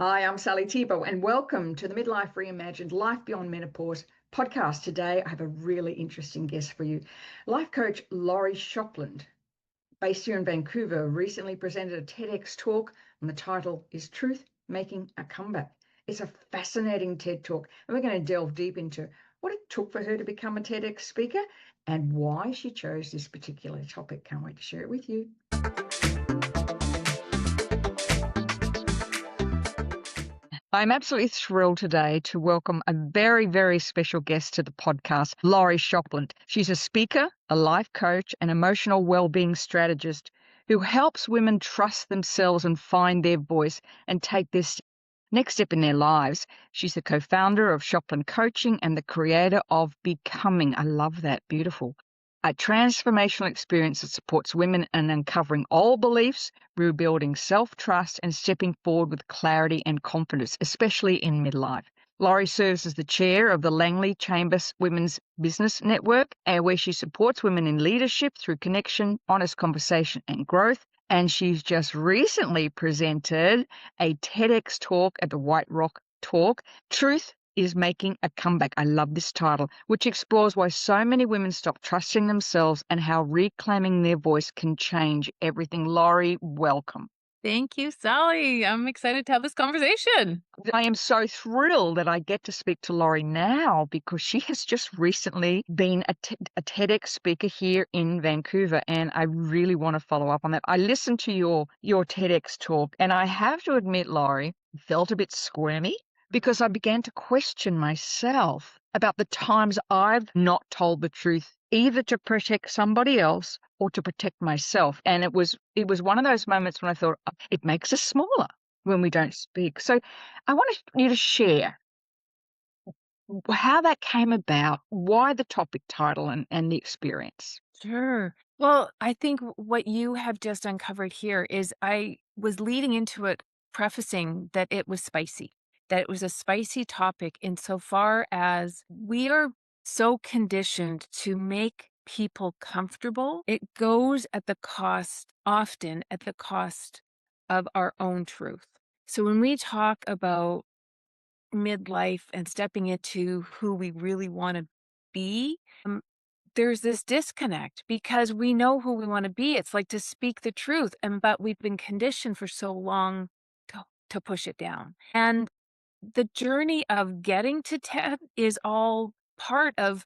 Hi, I'm Sally Thibault, and welcome to the Midlife Reimagined Life Beyond Menopause podcast. Today, I have a really interesting guest for you. Life coach Laurie Shopland, based here in Vancouver, recently presented a TEDx talk, and the title is Truth Making a Comeback. It's a fascinating TED talk, and we're going to delve deep into what it took for her to become a TEDx speaker and why she chose this particular topic. Can't wait to share it with you. I'm absolutely thrilled today to welcome a very, very special guest to the podcast, Laurie Shopland. She's a speaker, a life coach, and emotional well-being strategist who helps women trust themselves and find their voice and take this next step in their lives. She's the co-founder of Shopland Coaching and the creator of Becoming. I love that. Beautiful. A transformational experience that supports women in uncovering old beliefs, rebuilding self-trust, and stepping forward with clarity and confidence, especially in midlife. Laurie serves as the chair of the Langley Chambers Women's Business Network, where she supports women in leadership through connection, honest conversation, and growth. And she's just recently presented a TEDx talk at the White Rock Talk, Truth is Making a Comeback. I love this title, which explores why so many women stop trusting themselves and how reclaiming their voice can change everything. Laurie, welcome. Thank you, Sally. I'm excited to have this conversation. I am so thrilled that I get to speak to Laurie now because she has just recently been a TEDx speaker here in Vancouver, and I really want to follow up on that. I listened to your TEDx talk, and I have to admit, Laurie, felt a bit squirmy because I began to question myself about the times I've not told the truth, either to protect somebody else or to protect myself. And it was one of those moments when I thought, it makes us smaller when we don't speak. So I want you to share how that came about, why the topic title and the experience. Sure. Well, I think what you have just uncovered here is I was leading into it, prefacing that it was spicy, that it was a spicy topic insofar as we are so conditioned to make people comfortable. It goes at the cost, often at the cost of our own truth. So when we talk about midlife and stepping into who we really want to be, there's this disconnect because we know who we want to be. It's like to speak the truth, but we've been conditioned for so long to push it down. And the journey of getting to TED is all part of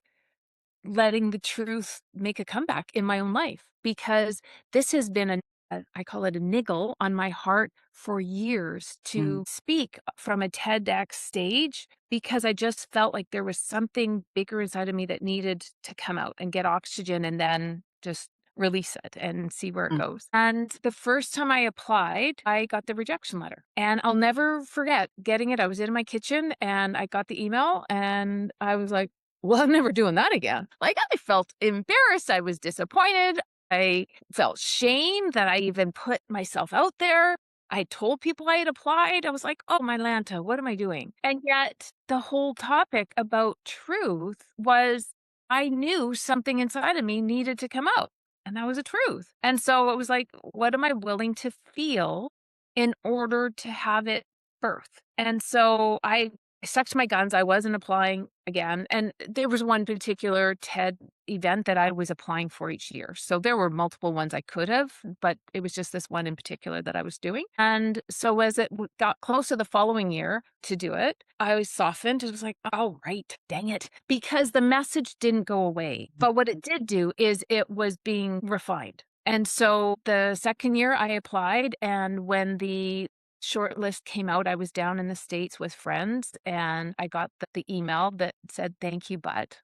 letting the truth make a comeback in my own life, because this has been I call it a niggle on my heart for years to speak from a TEDx stage, because I just felt like there was something bigger inside of me that needed to come out and get oxygen and then just release it and see where it goes. And the first time I applied, I got the rejection letter. And I'll never forget getting it. I was in my kitchen and I got the email and I was like, well, I'm never doing that again. Like, I felt embarrassed. I was disappointed. I felt shame that I even put myself out there. I told people I had applied. I was like, oh, my Lanta, what am I doing? And yet the whole topic about truth was, I knew something inside of me needed to come out. And that was a truth. And so it was like, what am I willing to feel in order to have it birth? And so I stuck to my guns. I wasn't applying again. And there was one particular TED event that I was applying for each year. So there were multiple ones I could have, but it was just this one in particular that I was doing. And so as it got close to the following year to do it, I was softened. It was like, oh, right, dang it. Because the message didn't go away. But what it did do is it was being refined. And so the second year I applied, and when the short list came out, I was down in the States with friends and I got the email that said, thank you, but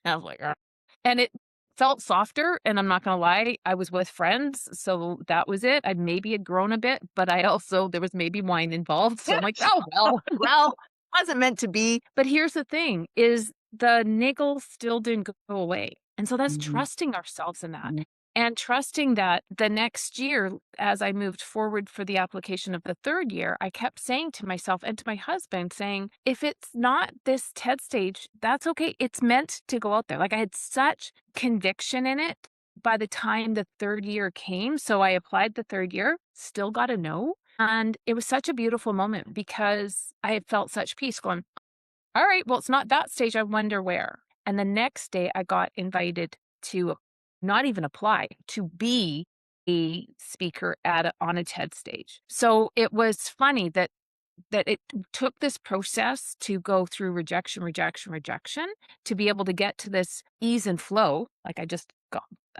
I was like, "Ugh." And it felt softer. And I'm not going to lie, I was with friends. So that was it. I maybe had grown a bit, but there was maybe wine involved. So I'm like, oh, well, wasn't meant to be. But here's the thing is the niggle still didn't go away. And so that's trusting ourselves in that. And trusting that the next year, as I moved forward for the application of the third year, I kept saying to myself and to my husband, saying, if it's not this TED stage, that's okay. It's meant to go out there. Like, I had such conviction in it by the time the third year came. So I applied the third year, still got a no. And it was such a beautiful moment because I had felt such peace going, all right, well, it's not that stage. I wonder where. And the next day I got invited to not even apply, to be a speaker on a TED stage. So it was funny that it took this process to go through rejection, rejection, rejection, to be able to get to this ease and flow. Like I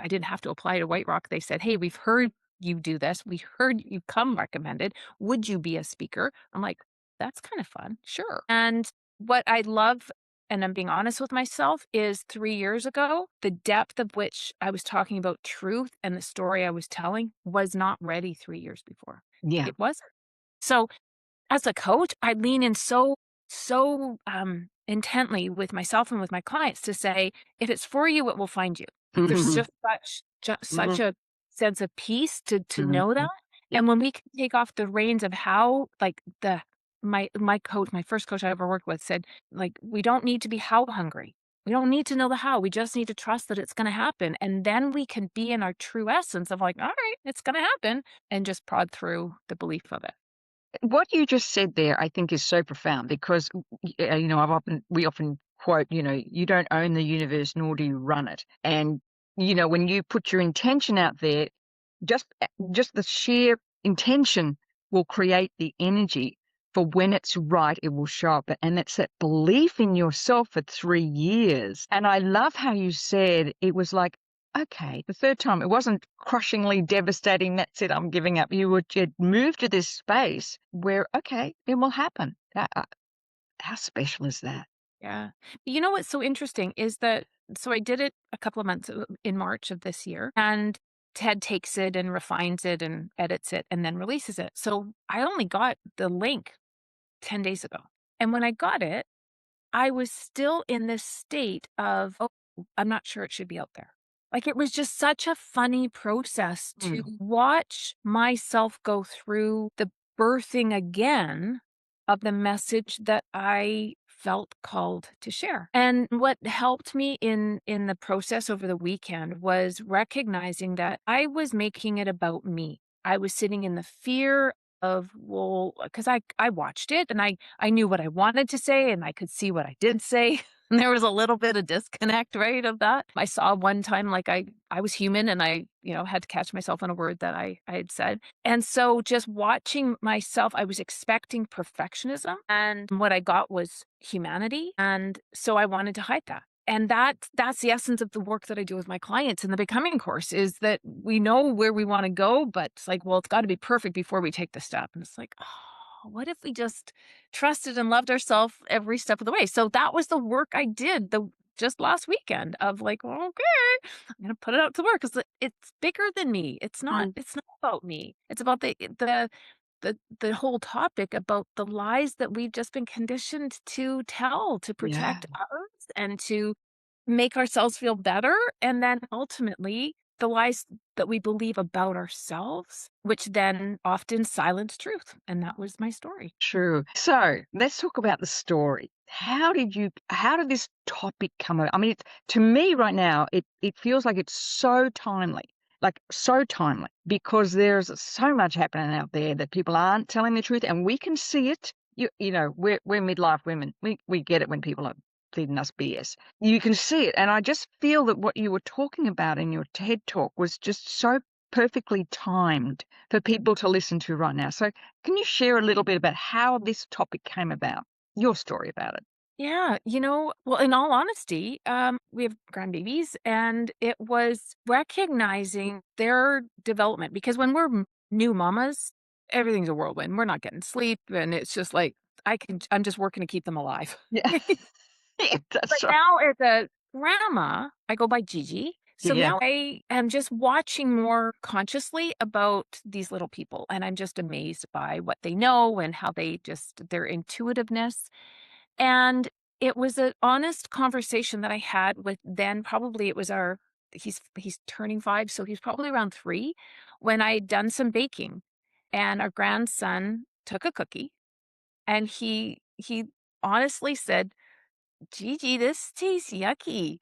didn't have to apply to White Rock. They said, hey, we've heard you do this. We heard you come recommended. Would you be a speaker? I'm like, that's kind of fun. Sure. And what I love, and I'm being honest with myself, is 3 years ago, the depth of which I was talking about truth and the story I was telling was not ready 3 years before. Yeah. It wasn't. So as a coach, I lean in intently with myself and with my clients to say, if it's for you, it will find you. There's Mhm. just such Mhm. a sense of peace to Mhm. know that. Yep. And when we can take off the reins of how, like my coach, my first coach I ever worked with said, like, we don't need to be how hungry. We don't need to know the how. We just need to trust that it's going to happen. And then we can be in our true essence of like, all right, it's going to happen, and just prod through the belief of it. What you just said there, I think, is so profound because, we often quote, you don't own the universe, nor do you run it. And, when you put your intention out there, just just the sheer intention will create the energy for when it's right, it will show up. And that's that belief in yourself for 3 years. And I love how you said it was like, okay, the third time, it wasn't crushingly devastating. That's it, I'm giving up. You'd moved to this space where, okay, it will happen. How special is that? Yeah. You know what's so interesting is that so I did it a couple of months in March of this year, and Ted takes it and refines it and edits it and then releases it. So I only got the link 10 days ago. And when I got it, I was still in this state of, oh, I'm not sure it should be out there. Like it was just such a funny process to Mm. watch myself go through the birthing again of the message that I felt called to share. And what helped me in the process over the weekend was recognizing that I was making it about me. I was sitting in the fear of, well, because I watched it and I knew what I wanted to say and I could see what I did say. And there was a little bit of disconnect, right, of that. I saw one time like I was human and I, had to catch myself on a word that I had said. And so just watching myself, I was expecting perfectionism and what I got was humanity. And so I wanted to hide that. And that's the essence of the work that I do with my clients in the Becoming course is that we know where we want to go, but it's like, well, it's got to be perfect before we take the step. And it's like, oh, what if we just trusted and loved ourselves every step of the way? So that was the work I did just last weekend of like, well, okay, I'm gonna put it out to work because it's bigger than me. Mm. It's not about me. It's about the whole topic about the lies that we've just been conditioned to tell to Yeah, protect others and to make ourselves feel better. And then ultimately, the lies that we believe about ourselves, which then often silence truth. And that was my story. true. So let's talk about the story. How did this topic come about? I mean, to me right now, it feels like it's so timely, like so timely, because there's so much happening out there that people aren't telling the truth, and we can see it. We're midlife women. We get it when people are feeding us BS. You can see it, and I just feel that what you were talking about in your TED talk was just so perfectly timed for people to listen to right now. So can you share a little bit about how this topic came about? Your story about it. Yeah, well, in all honesty, we have grandbabies, and it was recognizing their development because when we're new mamas, everything's a whirlwind. We're not getting sleep, and it's just like I'm just working to keep them alive. Yeah. Yeah, But that's right. now as a grandma, I go by Gigi. So Yeah. now I am just watching more consciously about these little people, and I'm just amazed by what they know and how their intuitiveness. And it was an honest conversation that I had with then probably it was he's turning 5, so he's probably around 3 when I'd done some baking, and our grandson took a cookie, and he honestly said, "Gigi, this tastes yucky."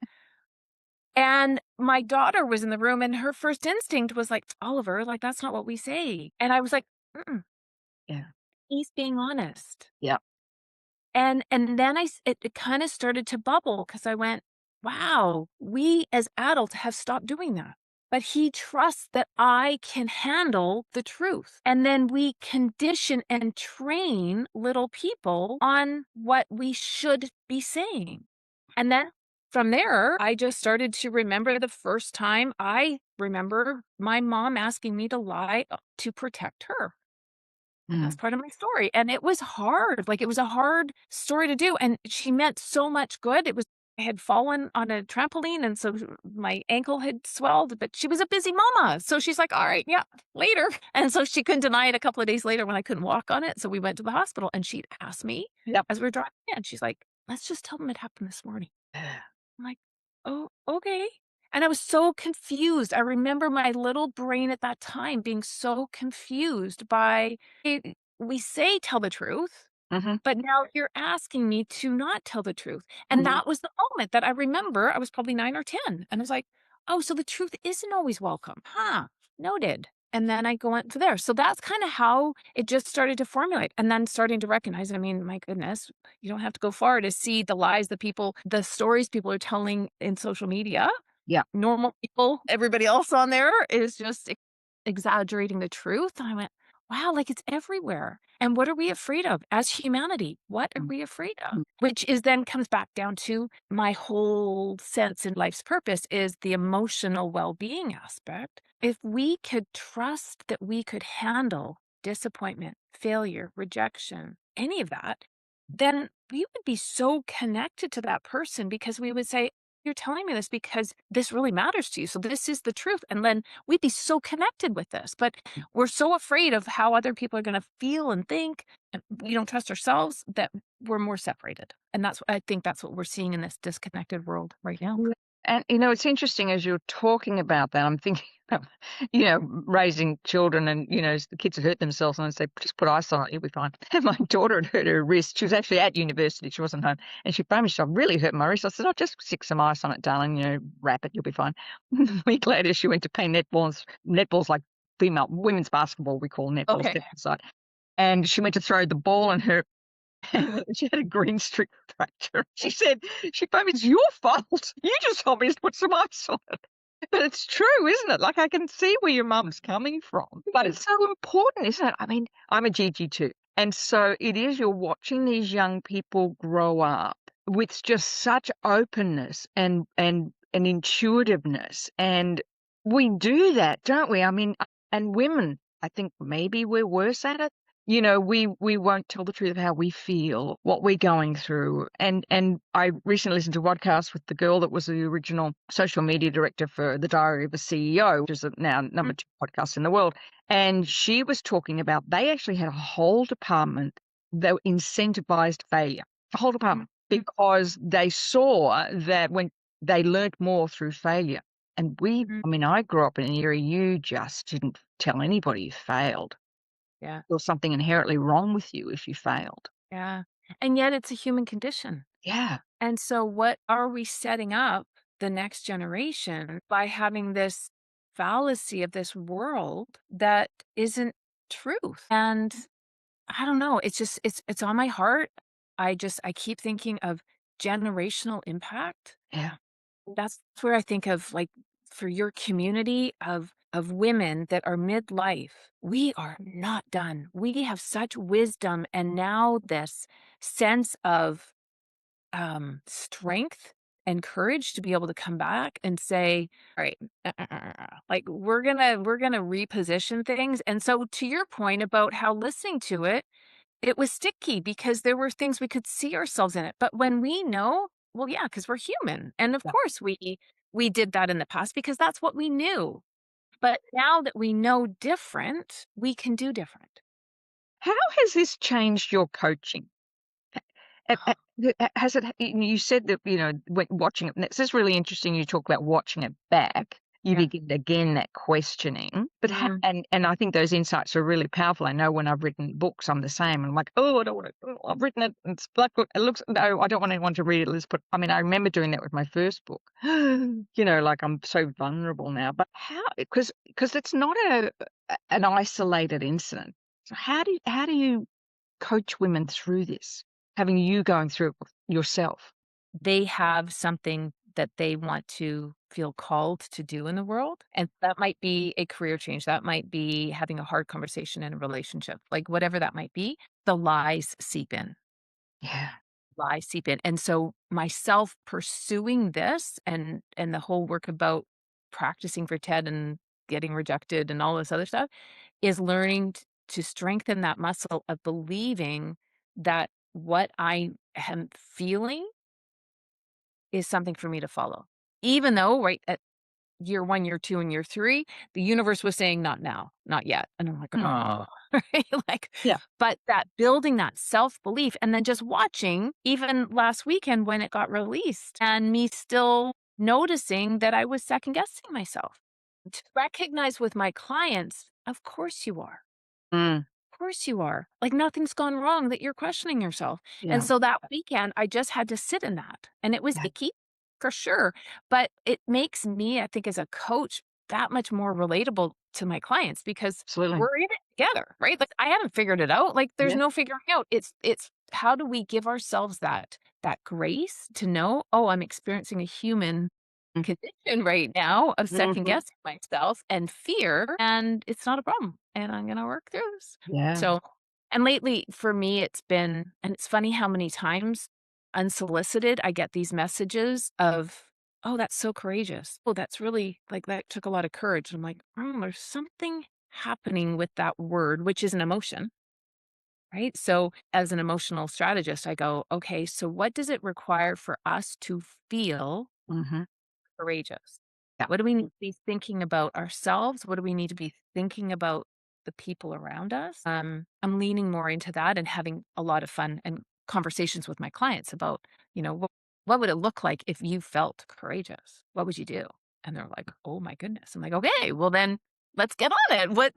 And my daughter was in the room, and her first instinct was like, "Oliver, like, that's not what we say." And I was like, "Mm-mm." Yeah. He's being honest. Yeah. And then it kind of started to bubble because I went, wow, we as adults have stopped doing that. But he trusts that I can handle the truth. And then we condition and train little people on what we should be saying. And then from there, I just started to remember the first time I remember my mom asking me to lie to protect her. And that's Mm. part of my story, and it was hard, like, it was a hard story to do, and she meant so much good. I had fallen on a trampoline, and so my ankle had swelled, but she was a busy mama, so she's like, "Alright, yeah, later," and so she couldn't deny it a couple of days later when I couldn't walk on it, so we went to the hospital, and she'd asked me Yep. as we were driving in, she's like, "Let's just tell them it happened this morning." I'm like, "Oh, okay." And I was so confused. I remember my little brain at that time being so confused by we say tell the truth, Mhm. but now you're asking me to not tell the truth. And Mhm. that was the moment that I remember I was probably 9 or 10. And I was like, oh, so the truth isn't always welcome. Huh. Noted. And then I go on to there. So that's kind of how it just started to formulate and then starting to recognize, I mean, my goodness, you don't have to go far to see the lies that the stories people are telling in social media. Yeah. Normal people, everybody else on there is just exaggerating the truth. And I went, wow, like it's everywhere. And what are we afraid of as humanity? What are Mm. we afraid of? Mm. Which is then comes back down to my whole sense in life's purpose is the emotional well-being aspect. If we could trust that we could handle disappointment, failure, rejection, any of that, then we would be so connected to that person because we would say, you're telling me this because this really matters to you. So this is the truth. And then we'd be so connected with this. But we're so afraid of how other people are going to feel and think. And we don't trust ourselves that we're more separated. And I think that's what we're seeing in this disconnected world right now. Yeah. And, it's interesting as you're talking about that, I'm thinking of, raising children and, the kids had hurt themselves and I say, just put ice on it, you'll be fine. And my daughter had hurt her wrist. She was actually at university. She wasn't home. And she phoned me, she said, I really hurt my wrist. I said, oh, just stick some ice on it, darling, wrap it, you'll be fine. A week later, she went to play netball. Netball's like women's basketball, we call netball. Okay. Step aside. And she went to throw the ball and her she had a green streak fracture. She phoned me, it's your fault. You just told me to put some ice on it. But it's true, isn't it? Like, I can see where your mum's coming from. But it's so important, isn't it? I mean, I'm a GG too. And so it is, you're watching these young people grow up with just such openness and intuitiveness. And we do that, don't we? I mean, and women, I think maybe we're worse at it. We won't tell the truth of how we feel, what we're going through. And I recently listened to a podcast with the girl that was the original social media director for The Diary of a CEO, which is now number 2 podcast in the world. And she was talking about they actually had a whole department that incentivized failure, a whole department, because they saw that when they learned more through failure. And I mean, I grew up in an era you just didn't tell anybody you failed. Yeah. Or something inherently wrong with you if you failed. Yeah. And yet it's a human condition. Yeah. And so what are we setting up the next generation by having this fallacy of this world that isn't truth? And I don't know, it's just it's on my heart. I keep thinking of generational impact. Yeah. That's where I think of like for your community of women that are midlife, we are not done. We have such wisdom and now this sense of strength and courage to be able to come back and say, all right, like we're gonna reposition things. And so to your point about how listening to it, it was sticky because there were things we could see ourselves in it. But when we know, well, yeah, because we're human. And of Yeah. course we did that in the past because that's what we knew. But now that we know different, we can do different. How has this changed your coaching? Has it you said that, when watching it, and this is really interesting you talk about watching it back. You Yeah. begin again that questioning. But Mm, and I think those insights are really powerful. I know when I've written books, I'm the same. I'm like, oh, I don't want to. Oh, I've written it. It's black. It looks. No, I don't want anyone to read it. Let's put. I mean, I remember doing that with my first book. Like I'm so vulnerable now. But how? Because it's not an isolated incident. So how do you coach women through this, having you going through it yourself? They have something that they want to feel called to do in the world, and that might be a career change, that might be having a hard conversation in a relationship, like, whatever that might be, the lies seep in. Yeah. Lies seep in, and so myself pursuing this and the whole work about practicing for TED and getting rejected and all this other stuff is learning to strengthen that muscle of believing that what I am feeling is something for me to follow. Even though, right, at year 1, year 2, and year 3, the universe was saying, "Not now, not yet." And I'm like, Mm. "Oh," right? Like, Yeah. but that building that self-belief and then just watching even last weekend when it got released and me still noticing that I was second guessing myself. To recognize with my clients, of course you are. Mm. Of course you are. Like nothing's gone wrong that you're questioning yourself. And Yeah. so that weekend, I just had to sit in that. And it was Yeah. icky for sure. But it makes me, I think, as a coach, that much more relatable to my clients because Absolutely. we're in it together, right? Like I haven't figured it out. Like there's Yeah. no figuring out. It's how do we give ourselves that grace to know, oh, I'm experiencing a human Mm. condition right now of second Mhm. guessing myself and fear, and it's not a problem. And I'm gonna work through this. Yeah. So, and lately for me, it's been, and it's funny how many times unsolicited I get these messages of, oh, that's so courageous. Oh, that's really like that took a lot of courage. I'm like, oh, there's something happening with that word, which is an emotion, right? So, as an emotional strategist, I go, okay, so what does it require for us to feel Mhm. courageous? Yeah. What do we need to be thinking about ourselves? What do we need to be thinking about the people around us? I'm leaning more into that and having a lot of fun and conversations with my clients about, what would it look like if you felt courageous? What would you do? And they're like, oh my goodness. I'm like, okay, well then let's get on it. What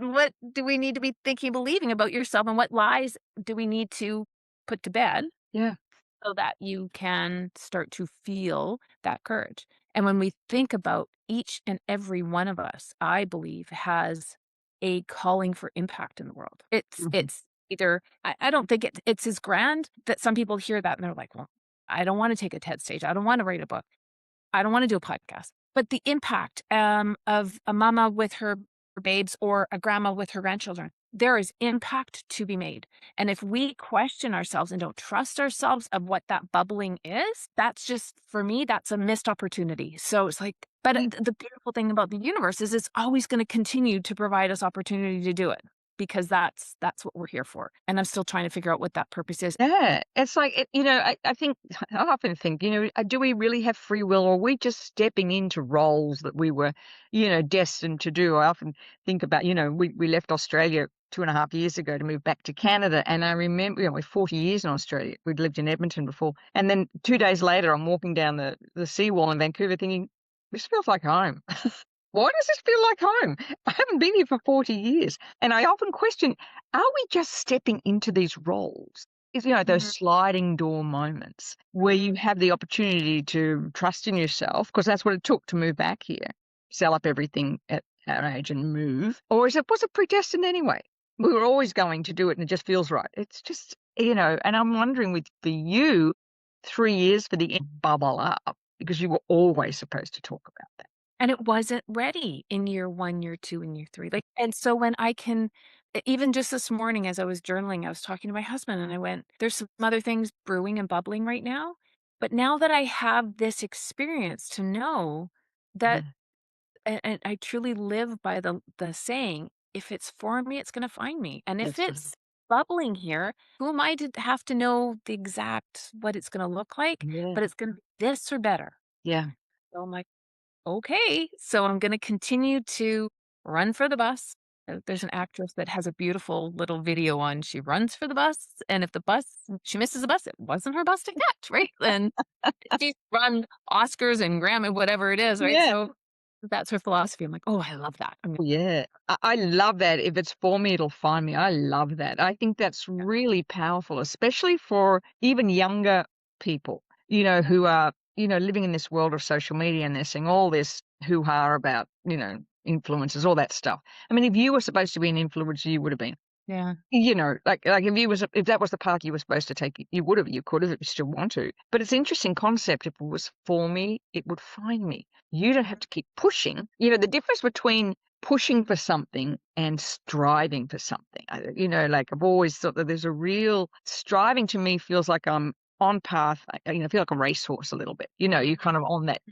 do we need to be thinking, believing about yourself, and what lies do we need to put to bed Yeah. so that you can start to feel that courage. And when we think about each and every one of us, I believe has a calling for impact in the world. It's Mhm. it's either I don't think it's as grand that some people hear that and they're like, well, I don't want to take a TED stage. I don't want to write a book. I don't wanna do a podcast, but the impact, of a mama with her babes or a grandma with her grandchildren, there is impact to be made, and if we question ourselves and don't trust ourselves of what that bubbling is, that's just for me, that's a missed opportunity, so it's like but, Yeah. the beautiful thing about the universe is it's always gonna continue to provide us opportunity to do it because that's what we're here for, and I'm still trying to figure out what that purpose is. Yeah, it's like, I think I often think, do we really have free will, or are we just stepping into roles that we were, destined to do? I often think about, we left Australia 2.5 years ago to move back to Canada. And I remember, we're 40 years in Australia. We'd lived in Edmonton before. And then 2 days later, I'm walking down the seawall in Vancouver thinking, this feels like home. Why does this feel like home? I haven't been here for 40 years. And I often question, are we just stepping into these roles? Is, those Mhm, sliding door moments where you have the opportunity to trust in yourself, because that's what it took to move back here, sell up everything at our age and move. Or was it predestined anyway? We were always going to do it and it just feels right. It's just, and I'm wondering for you, 3 years for the bubble up, because you were always supposed to talk about that. and it wasn't ready in year 1, year 2, and year 3, like and so when I can even just this morning as I was journaling, I was talking to my husband and I went, "There's some other things brewing and bubbling right now, but now that I have this experience to know that" Yeah, and I truly live by the saying, "If it's for me, it's gonna find me, and if absolutely. it's bubbling here, who am I to have to know the exact what it's gonna look like, Yeah, but it's gonna be this or better." yeah. So I'm like, okay, so I'm gonna continue to run for the bus. There's an actress that has a beautiful little video on she runs for the bus, and if the bus she misses the bus, it wasn't her bus to catch, right? And she's run Oscars and Grammy, whatever it is, right? Yeah. So that's her philosophy. I'm like, "Oh, I love that." Yeah, I love that. If it's for me, it'll find me. I love that. I think that's really powerful, especially for even younger people, who are, living in this world of social media, and they're seeing all this hoo-ha about, influencers, all that stuff. I mean, if you were supposed to be an influencer, you would have been. Yeah. Like if that was the path you were supposed to take, you would have, you could have, if you still want to. But it's an interesting concept. If it was for me, it would find me. You don't have to keep pushing. The difference between pushing for something and striving for something. Like I've always thought that there's a real striving. To me feels like I'm on path. I feel like a racehorse a little bit. You're kind of on that.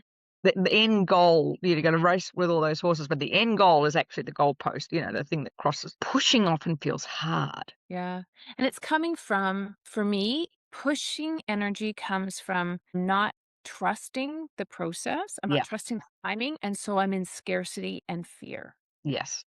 The end goal, you're going to race with all those horses, but the end goal is actually the goalpost, the thing that crosses. Pushing often feels hard. Yeah. And it's coming from, for me, pushing energy comes from not trusting the process. I'm not Yeah. trusting the timing. And so I'm in scarcity and fear. Yes.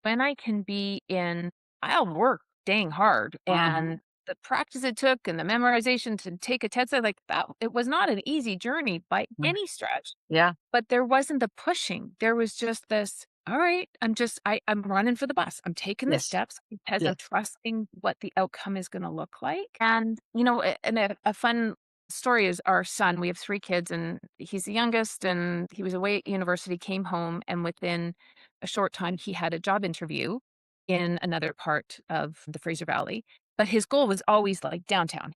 When I can be in, I'll work dang hard. And the practice it took and the memorization to take a test, like that, it was not an easy journey by any stretch. Yeah. But there wasn't the pushing. There was just this, all right, I'm running for the bus. I'm taking the Yes. steps because Yeah. I'm trusting what the outcome is going to look like. And, a fun story is our son. We have 3 kids and he's the youngest and he was away at university, came home, and within a short time he had a job interview in another part of the Fraser Valley. But his goal was always like downtown.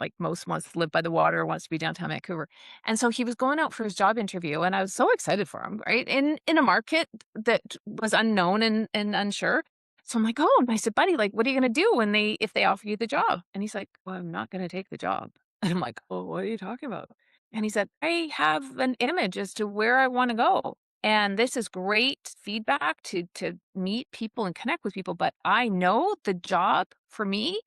Like most wants to live by the water, wants to be downtown Vancouver. And so he was going out for his job interview and I was so excited for him, right? In a market that was unknown and unsure. So I'm like, oh, and I said, buddy, like, what are you going to do if they offer you the job? And he's like, well, I'm not going to take the job. And I'm like, oh, what are you talking about? And he said, I have an image as to where I want to go. And this is great feedback to meet people and connect with people. But I know the job for me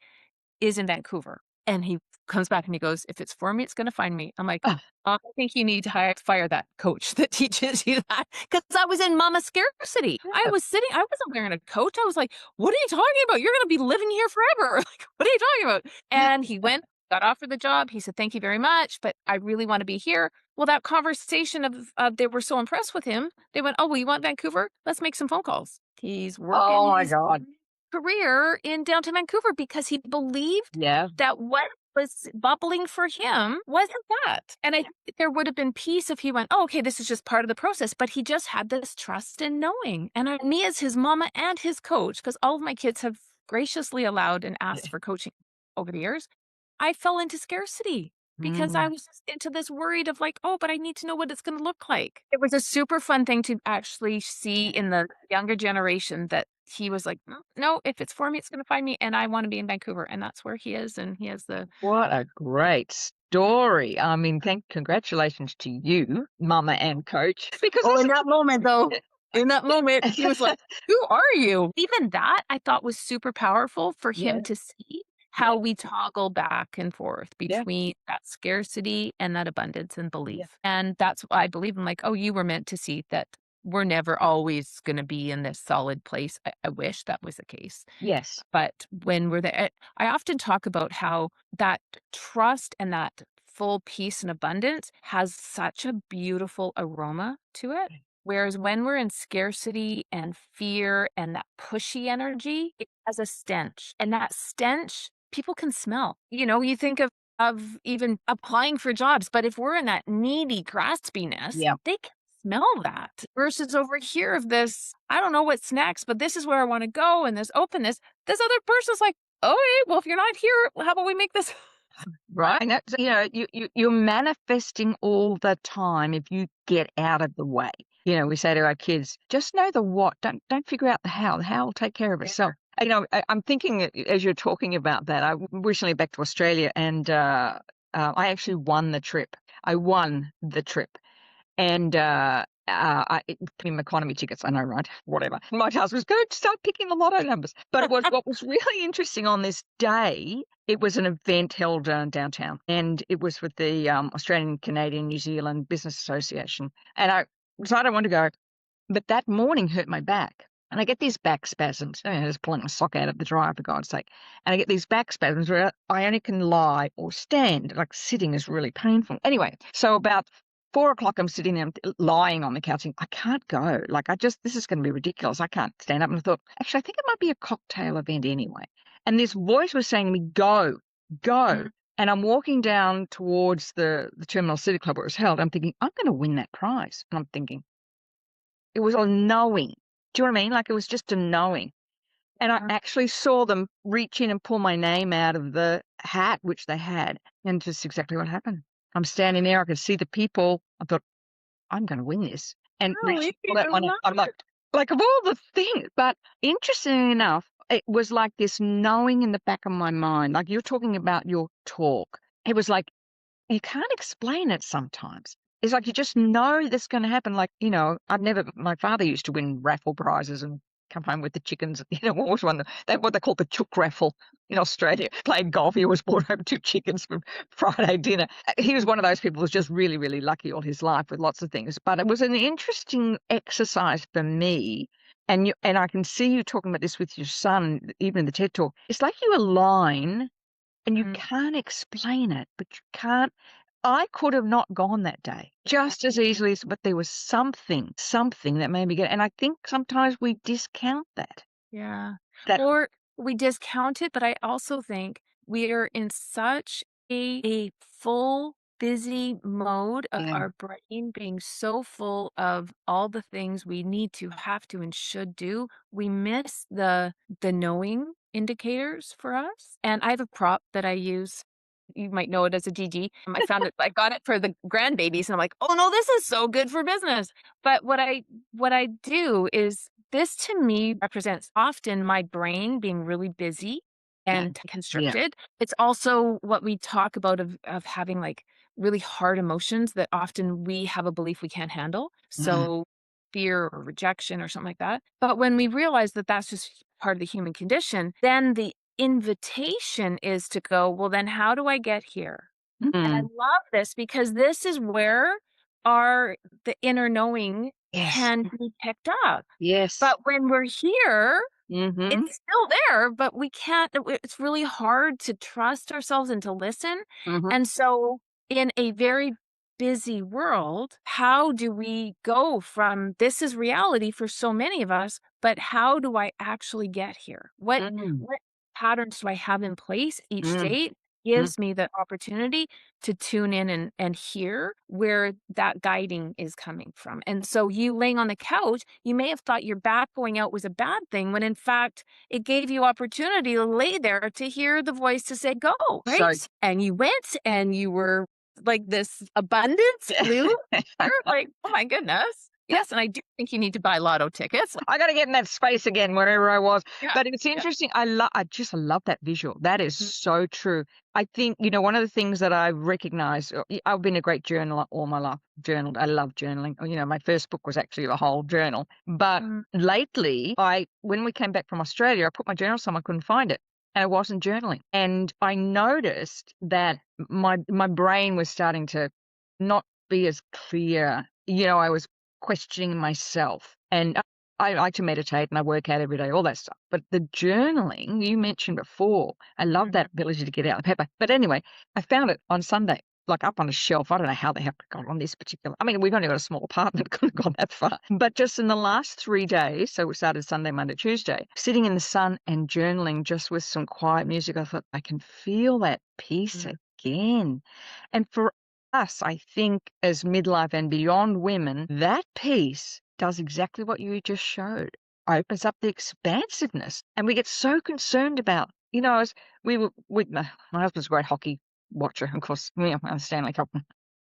is in Vancouver. And he comes back and he goes, if it's for me, it's going to find me. I'm like, Ah, I think you need to fire that coach that teaches you that. Because I was in mama scarcity. I wasn't wearing a coat. I was like, what are you talking about? You're going to be living here forever. Like, what are you talking about? And he went, got offered the job. He said, thank you very much, but I really want to be here. Well, that conversation they were so impressed with him. They went, oh, well, you want Vancouver? Let's make some phone calls. He's oh working my his God. career in downtown Vancouver because he believed Yeah. that what was bubbling for him wasn't that. And I think there would have been peace if he went, oh, okay, this is just part of the process. But he just had this trust and knowing. And me as his mama and his coach, because all of my kids have graciously allowed and asked for coaching over the years, I fell into scarcity because I was just into this worried of like, oh, but I need to know what it's going to look like. It was a super fun thing to actually see in the younger generation that he was like, no, if it's for me, it's going to find me. And I want to be in Vancouver. And that's where he is. And he has What a great story. I mean, congratulations to you, mama and coach. Because in that moment, though, in that moment, he was like, who are you? Even that I thought was super powerful for him to see how we toggle back and forth between that scarcity and that abundance and belief. And that's why I believe I'm like, oh, you were meant to see that we're never always going to be in this solid place. I wish that was the case. Yes. But when we're there, I often talk about how that trust and that full peace and abundance has such a beautiful aroma to it. Whereas when we're in scarcity and fear and that pushy energy, it has a stench. And that stench, people can smell. You think of even applying for jobs, but if we're in that needy graspiness, they can smell that. Versus over here of this, I don't know what's next, but this is where I want to go, and this openness. This other person's like, okay, well, if you're not here, how about we make this Right. And that's, you're manifesting all the time if you get out of the way. We say to our kids, just know the what. Don't figure out the how. The how will take care of itself. I'm thinking as you're talking about that, I recently back to Australia and I actually won the trip. I won the trip. And picking economy tickets, I know, right? Whatever. My task was go start picking the lotto numbers. But what was really interesting on this day, it was an event held downtown, and it was with the Australian, Canadian, New Zealand Business Association. And I decided I wanted to go, but that morning hurt my back. And I get these back spasms. Just pulling a sock out of the dryer, for God's sake. And I get these back spasms where I only can lie or stand. Like sitting is really painful. So about 4:00, I'm sitting there lying on the couch and I can't go. Like this is going to be ridiculous. I can't stand up. And I thought, actually, I think it might be a cocktail event anyway. And this voice was saying to me, go. And I'm walking down towards the Terminal City Club where it was held. I'm thinking, I'm going to win that prize. And I'm thinking, it was a knowing. Do you know what I mean? Like it was just a knowing. And I actually saw them reach in and pull my name out of the hat, which they had. And just exactly what happened. I'm standing there. I could see the people. I thought, I'm going to win this. And they Really? actually pulled out I my name. love I'm it. like of all the things. But interestingly enough, it was like this knowing in the back of my mind, like you're talking about your talk. It was like, you can't explain it sometimes. It's like you just know that's going to happen. Like, my father used to win raffle prizes and come home with the chickens. What was one? What they call the chook raffle in Australia. Playing golf, he always brought home 2 chickens for Friday dinner. He was one of those people who was just really, really lucky all his life with lots of things. But it was an interesting exercise for me. And I can see you talking about this with your son, even in the TED Talk. It's like you align and you can't explain it, but you can't. I could have not gone that day just as easily, but there was something that made me get. And I think sometimes we discount that. Yeah. That Or we discount it, but I also think we are in such a full, busy mode of yeah, our brain being so full of all the things we need to, have to, and should do. We miss the knowing indicators for us. And I have a prop that I use. You might know it as a GG. I found it, I got it for the grandbabies, and I'm like, oh no, this is so good for business. But what I do is, this to me represents often my brain being really busy yeah, and yeah. constricted. It's also what we talk about of having like really hard emotions that often we have a belief we can't handle. Mm, So fear or rejection or something like that. But when we realize that that's just part of the human condition, then the invitation is to go, well, then how do I get here? And I mm, love this because this is where the inner knowing yes, can be picked up. yes. But when we're here, Mm-hmm. it's still there, but we can't, it's really hard to trust ourselves and to listen. Mm-hmm. And so in a very busy world, how do we go from this is reality for so many of us, but how do I actually get here? Mm, What patterns do I have in place each mm, day? mm. Gives me the opportunity to tune in and hear where that guiding is coming from. And so you laying on the couch, you may have thought your back going out was a bad thing, when in fact it gave you opportunity to lay there to hear the voice to say, go, So, right? And you went and you were like this abundance flew. You're like, oh my goodness. Yes. And I do think you need to buy lotto tickets. I got to get in that space again, wherever I was. Yeah. But it's Yeah. interesting. I love that visual. That is so true. I think, one of the things that I recognize, I've been a great journaler all my life. Journaled. I love journaling. My first book was actually a whole journal. But Mm, lately, when we came back from Australia, I put my journal somewhere, I couldn't find it. And I wasn't journaling. And I noticed that my brain was starting to not be as clear. I was questioning myself. And I like to meditate and I work out every day, all that stuff. But the journaling you mentioned before, I love mhm. that ability to get out the paper. But anyway, I found it on Sunday, like up on a shelf. I don't know how the heck I got on this particular. I mean, we've only got a small apartment, couldn't have gone that far. But just in the last 3 days, so we started Sunday, Monday, Tuesday, sitting in the sun and journaling just with some quiet music, I thought I can feel that peace Mm. again. And for us, I think as midlife and beyond women, that piece does exactly what you just showed. Opens up the expansiveness. And we get so concerned about, as we were with my husband's a great hockey watcher, of course, I'm a Stanley Cup.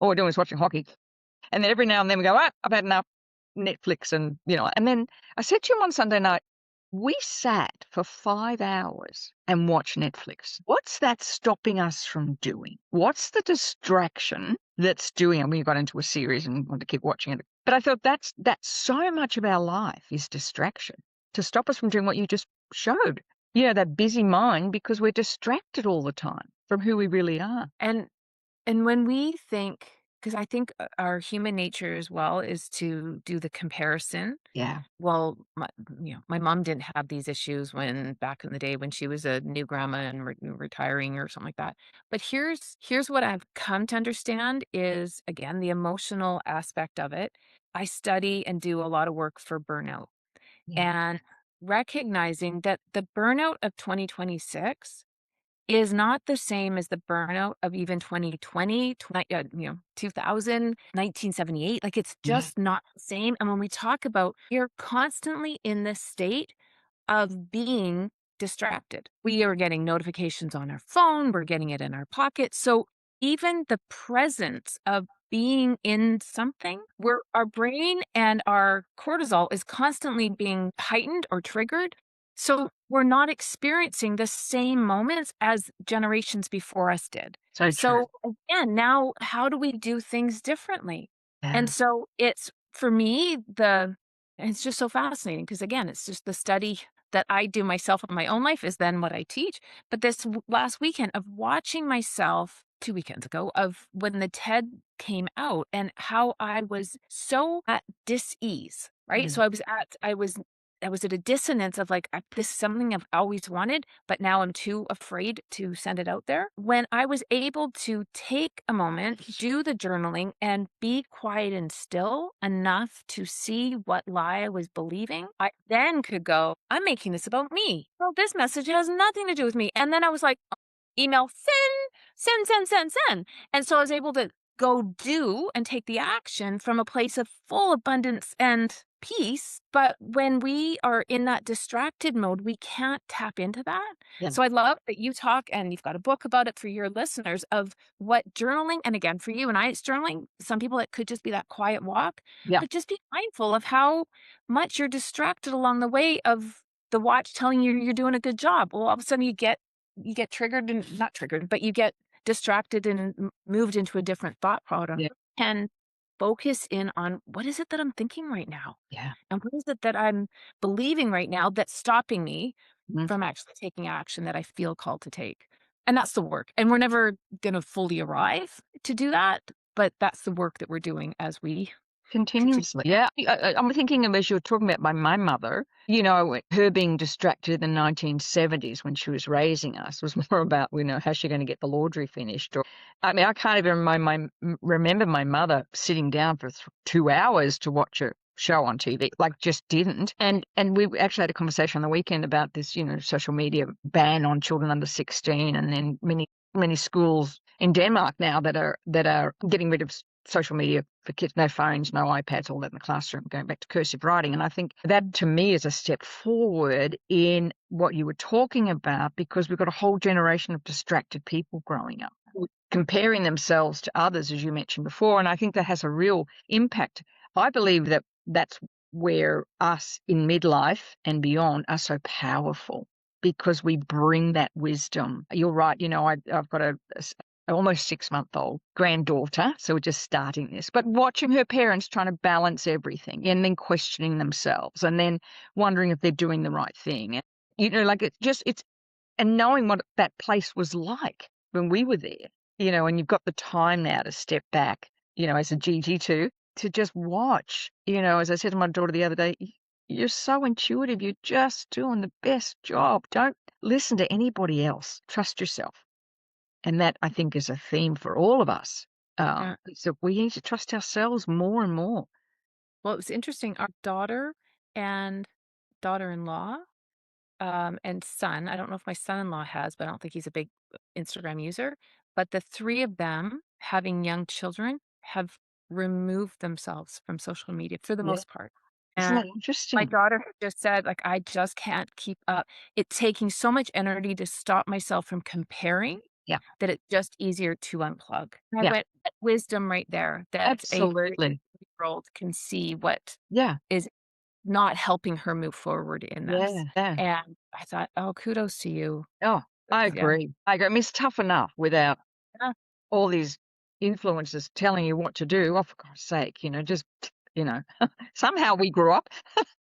All we're doing is watching hockey. And then every now and then we go, I've had enough Netflix and then I said to him on Sunday night, we sat for 5 hours and watched Netflix. What's that stopping us from doing? What's the distraction that's doing it? We got into a series and wanted to keep watching it. But I thought that's so much of our life is distraction to stop us from doing what you just showed. That busy mind because we're distracted all the time from who we really are. And when we think, because I think our human nature as well is to do the comparison. Yeah. Well, my mom didn't have these issues when back in the day when she was a new grandma and retiring or something like that. But here's what I've come to understand is, again, the emotional aspect of it. I study and do a lot of work for burnout, Yeah. and recognizing that the burnout of 2026 is not the same as the burnout of even 2020, 2000, 1978. Like, it's Yeah. just not the same. And when we talk about, you're constantly in this state of being distracted. We are getting notifications on our phone, we're getting it in our pocket. So even the presence of being in something where our brain and our cortisol is constantly being heightened or triggered. So we're not experiencing the same moments as generations before us did. So true. So again, now how do we do things differently? And Yeah. so it's for me, it's just so fascinating because again, it's just the study that I do myself in my own life is then what I teach. But this last weekend of watching myself 2 weekends ago of when the TED came out and how I was so at dis-ease, right? Mm. So I was at a dissonance of like, this is something I've always wanted, but now I'm too afraid to send it out there. When I was able to take a moment, do the journaling, and be quiet and still enough to see what lie I was believing, I then could go, I'm making this about me. Well, this message has nothing to do with me. And then I was like, email, send. And so I was able to go do and take the action from a place of full abundance and peace. But when we are in that distracted mode, we can't tap into that. Yeah. So I love that you talk and you've got a book about it for your listeners of what journaling, and again, for you and I, it's journaling. Some people, it could just be that quiet walk, Yeah. but just be mindful of how much you're distracted along the way of the watch telling you you're doing a good job. Well, all of a sudden you get triggered and not triggered, but you get distracted and moved into a different thought pattern. Yeah. And focus in on what is it that I'm thinking right now? Yeah. And what is it that I'm believing right now that's stopping me Mhm. from actually taking action that I feel called to take? And that's the work. And we're never going to fully arrive to do that, but that's the work that we're doing as we continue. Continuously. Yeah. I'm thinking of, as you were talking about my mother, her being distracted in the 1970s when she was raising us was more about, how's she going to get the laundry finished? Or, I mean, I can't even remember my mother sitting down for 2 hours to watch a show on TV, like just didn't. And we actually had a conversation on the weekend about this, social media ban on children under 16, and then many schools in Denmark now that are getting rid of social media for kids, no phones, no iPads, all that in the classroom, going back to cursive writing. And I think that to me is a step forward in what you were talking about, because we've got a whole generation of distracted people growing up, comparing themselves to others, as you mentioned before. And I think that has a real impact. I believe that that's where us in midlife and beyond are so powerful, because we bring that wisdom. You're right. I've got a almost 6-month-old granddaughter, so we're just starting this, but watching her parents trying to balance everything and then questioning themselves and then wondering if they're doing the right thing. And knowing what that place was like when we were there, and you've got the time now to step back, as a GG2, to just watch, as I said to my daughter the other day, you're so intuitive. You're just doing the best job. Don't listen to anybody else. Trust yourself. And that, I think, is a theme for all of us. Yeah. So we need to trust ourselves more and more. Well, it was interesting. Our daughter and daughter-in-law and son. I don't know if my son-in-law has, but I don't think he's a big Instagram user. But the three of them, having young children, have removed themselves from social media for the Yeah. most part. Isn't that And my interesting? daughter had just said, like, I just can't keep up. It's taking so much energy to stop myself from comparing Yeah. that it's just easier to unplug. And I Yeah. went, "That wisdom right there, that a Absolutely. 3-year-old can see what Yeah. is not helping her move forward in Yeah. this." Yeah. And I thought, "Oh, kudos to you." Oh, I Yeah. agree. I agree. I mean, it's tough enough without Yeah. all these influencers telling you what to do. Oh, for God's sake, you know, somehow we grew up,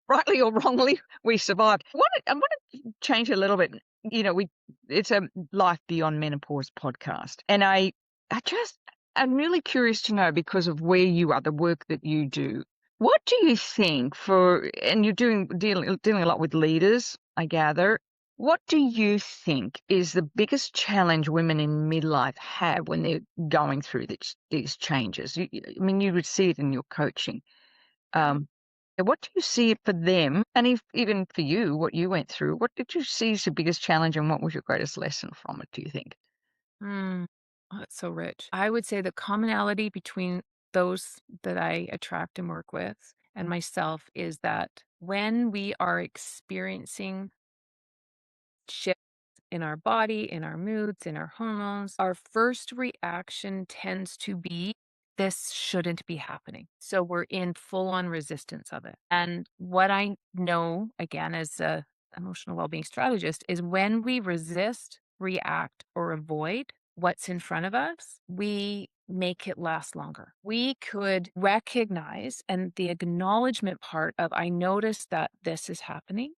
rightly or wrongly, we survived. I want to change a little bit. It's a Life Beyond Menopause podcast. And I'm really curious to know, because of where you are, the work that you do, what do you think and you're dealing a lot with leaders, I gather. What do you think is the biggest challenge women in midlife have when they're going through these changes? I mean, you would see it in your coaching. What do you see for them, and even for you, what you went through? What did you see as the biggest challenge, and what was your greatest lesson from it, do you think? Mm. Oh, it's so rich. I would say the commonality between those that I attract and work with and myself is that when we are experiencing shifts in our body, in our moods, in our hormones, our first reaction tends to be, this shouldn't be happening. So we're in full on resistance of it. And what I know, again, as a emotional well-being strategist, is when we resist, react, or avoid what's in front of us, we make it last longer. We could recognize, and the acknowledgement part of, I notice that this is happening.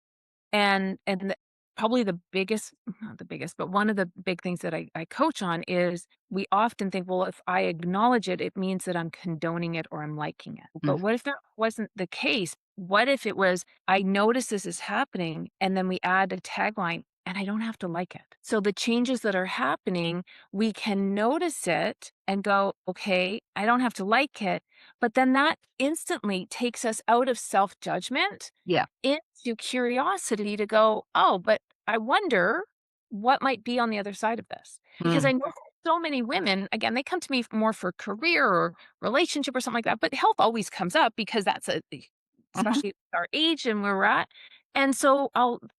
Probably the biggest, not the biggest, but one of the big things that I coach on is, we often think, well, if I acknowledge it, it means that I'm condoning it or I'm liking it. But what if that wasn't the case? What if it was, I notice this is happening, and then we add a tagline, and I don't have to like it. So the changes that are happening, we can notice it and go, okay, I don't have to like it. But then that instantly takes us out of self-judgment Yeah. into curiosity to go, oh, but I wonder what might be on the other side of this. Because I know so many women, again, they come to me more for career or relationship or something like that, but health always comes up because that's especially our age and where we're at. And so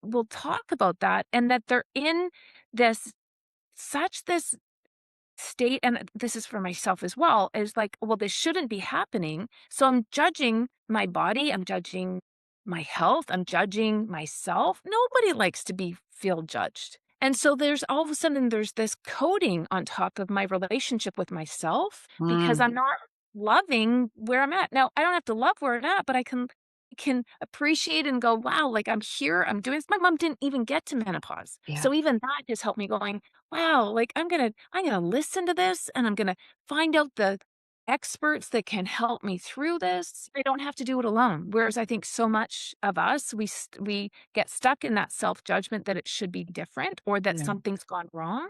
we'll talk about that, and that they're in this this state, and this is for myself as well, is like, well, this shouldn't be happening. So I'm judging my body, I'm judging my health, I'm judging myself. Nobody likes to feel judged. And so there's all of a sudden there's this coating on top of my relationship with myself because I'm not loving where I'm at. Now, I don't have to love where I'm at, but I can appreciate and go, wow, like I'm here, I'm doing this. My mom didn't even get to menopause. Yeah. So even that has helped me going, wow, like I'm gonna listen to this, and I'm gonna find out the experts that can help me through this. I don't have to do it alone. Whereas I think so much of us, we get stuck in that self-judgment that it should be different or that something's gone wrong.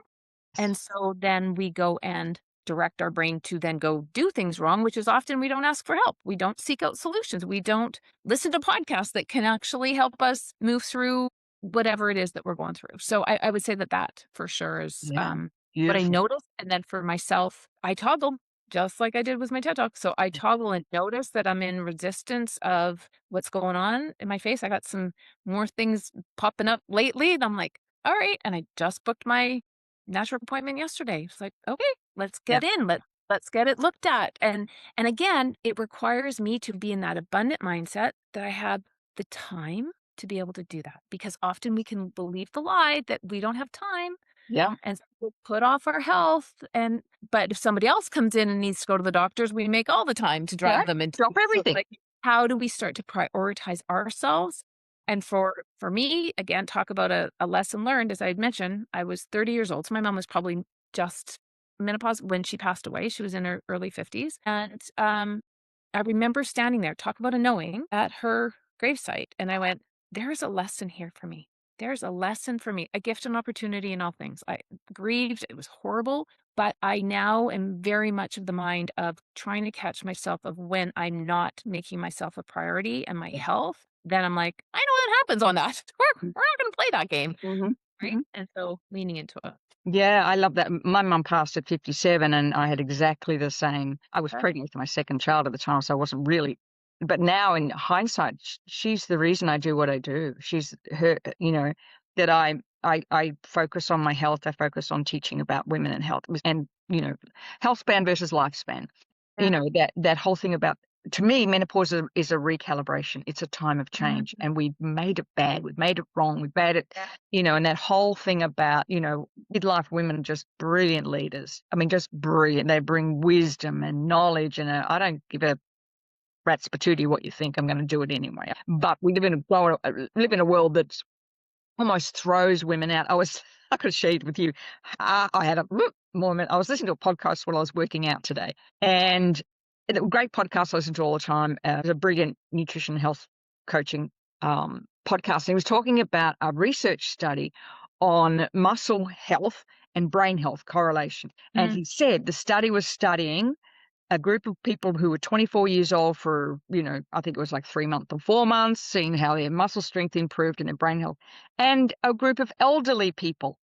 And so then we go and direct our brain to then go do things wrong, which is often we don't ask for help. We don't seek out solutions. We don't listen to podcasts that can actually help us move through whatever it is that we're going through. So I would say that for sure is what I Beautiful. noticed. And then for myself, I toggle just like I did with my TED Talk. So I toggle and notice that I'm in resistance of what's going on in my face. I got some more things popping up lately. And I'm like, all right. And I just booked my natural appointment yesterday. It's like, okay, let's get in. Let's get it looked at. And again, it requires me to be in that abundant mindset that I have the time to be able to do that, because often we can believe the lie that we don't have time. Yeah. And so we'll put off our health. But if somebody else comes in and needs to go to the doctors, we make all the time to drive them into Drop everything. So, how do we start to prioritize ourselves? And for me, again, talk about a lesson learned. As I had mentioned, I was 30 years old. So my mom was probably just menopause when she passed away. She was in her early 50s. And I remember standing there, talk about a knowing, at her gravesite. And I went, there's a lesson here for me. There's a lesson for me, a gift and opportunity in all things. I grieved. It was horrible. But I now am very much of the mind of trying to catch myself of when I'm not making myself a priority and my health. Then I'm like, I know what happens on that. We're not going to play that game. Right. And so leaning into it. Yeah, I love that. My mum passed at 57 and I had exactly the same. I was pregnant with my second child at the time, so I wasn't really. But now in hindsight, she's the reason I do what I do. She's her, that I focus on my health. I focus on teaching about women and health and, health span versus lifespan. That whole thing about, to me, menopause is a recalibration. It's a time of change, and we've made it bad. We've made it wrong. We've made it, and that whole thing about, midlife women are just brilliant leaders. I mean, just brilliant. They bring wisdom and knowledge, and I don't give a rat's patootie what you think. I'm going to do it anyway. But we live in a world that's almost throws women out. I could share it with you. I had a moment. I was listening to a podcast while I was working out today, and a great podcast I listen to all the time. It was a brilliant nutrition health coaching podcast. He was talking about a research study on muscle health and brain health correlation. And he said the study was studying a group of people who were 24 years old for, I think it was like 3 months or 4 months, seeing how their muscle strength improved and their brain health, and a group of elderly people,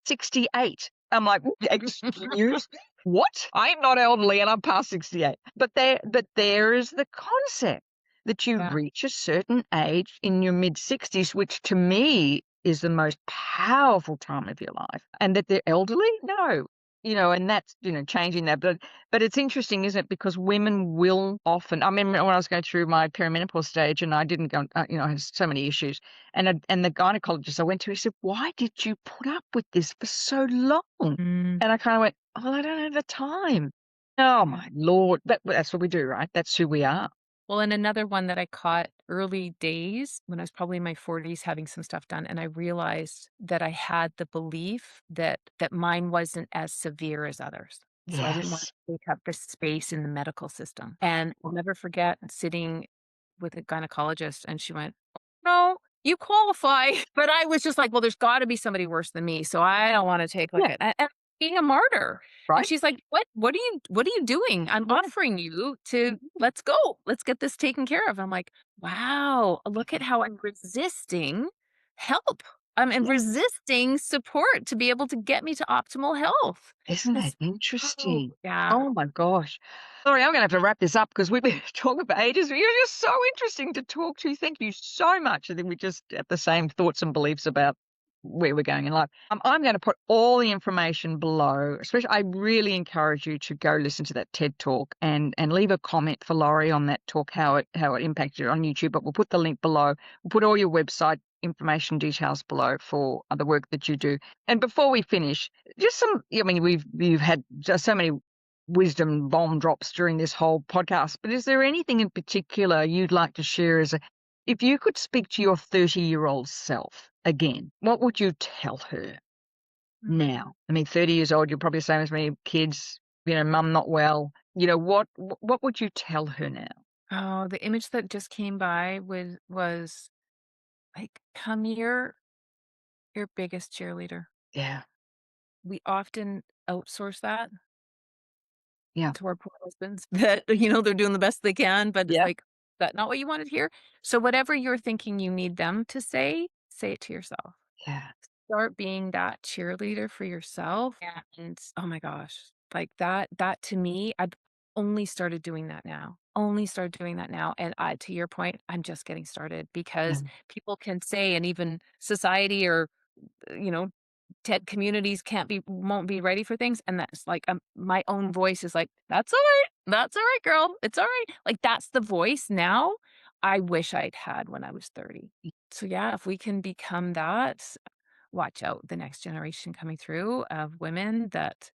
68. I'm like, excuse what? I'm not elderly and I'm past 68. But there is the concept that you reach a certain age in your mid-60s, which to me is the most powerful time of your life, and that they're elderly? No. And that's, changing that. But it's interesting, isn't it? Because women will often, I remember when I was going through my perimenopause stage and I didn't go, I had so many issues. And the gynecologist I went to, he said, "Why did you put up with this for so long?" Mm. And I kind of went, "Oh, I don't have the time." Oh, my Lord. That's what we do, right? That's who we are. Well, and another one that I caught early days when I was probably in my 40s having some stuff done, and I realized that I had the belief that mine wasn't as severe as others. So I didn't want Yes. to take up the space in the medical system. And I'll never forget sitting with a gynecologist and she went, "No, you qualify." But I was just like, well, there's got to be somebody worse than me. So I don't want to take like Yeah. it. And being a martyr. And Right? she's like, what are you doing? I'm Yeah. offering you to let's go. Let's get this taken care of." I'm like, wow, look at how I'm resisting help. I'm Yeah. resisting support to be able to get me to optimal health. Isn't that It's interesting? yeah. Oh my gosh. Sorry, I'm gonna have to wrap this up because we've been talking for ages. You're just so interesting to talk to. Thank you so much. I think we just have the same thoughts and beliefs about where we're going in life. I'm going to put all the information below. Especially, I really encourage you to go listen to that TED talk and leave a comment for Laurie on that talk, how it impacted you on YouTube. But we'll put the link below. We'll put all your website information details below for the work that you do. And before we finish, just some, I mean, we've had just so many wisdom bomb drops during this whole podcast, but is there anything in particular you'd like to share if you could speak to your 30-year-old self again, what would you tell her now? I mean, 30 years old, you're probably the same as me, kids, mum not well. What would you tell her now? Oh, the image that just came by was like, come here, your biggest cheerleader. Yeah. We often outsource that Yeah. to our poor husbands that, they're doing the best they can, but it's Yeah. like, that not what you wanted here? So whatever you're thinking you need them to say it to yourself. Yeah. Start being that cheerleader for yourself. And oh my gosh, like that to me, I've only started doing that now. Only started doing that now. And to your point, I'm just getting started Yeah. because people can say, and even society or, you know, TED communities won't be ready for things. And that's like, my own voice is like, "That's all right. That's all right, girl. It's all right." Like that's the voice now I wish I'd had when I was 30. So yeah, if we can become that, watch out the next generation coming through of women that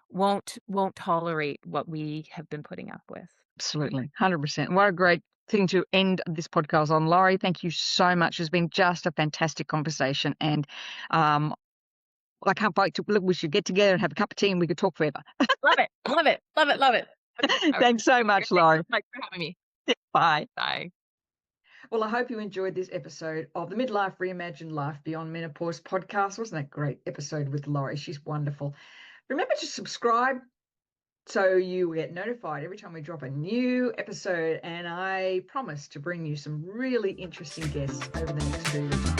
won't tolerate what we have been putting up with. Absolutely. 100%. What a great thing to end this podcast on. Laurie, thank you so much. It's been just a fantastic conversation. And I can't wait to look, we should get together and have a cup of tea and we could talk forever. Love it. Love it. Love it. Love it. Thanks so much, Laurie. Thanks for having me. Bye. Bye. Well, I hope you enjoyed this episode of the Midlife Reimagined Life Beyond Menopause podcast. Wasn't that a great episode with Laurie? She's wonderful. Remember to subscribe so you get notified every time we drop a new episode. And I promise to bring you some really interesting guests over the next period of time.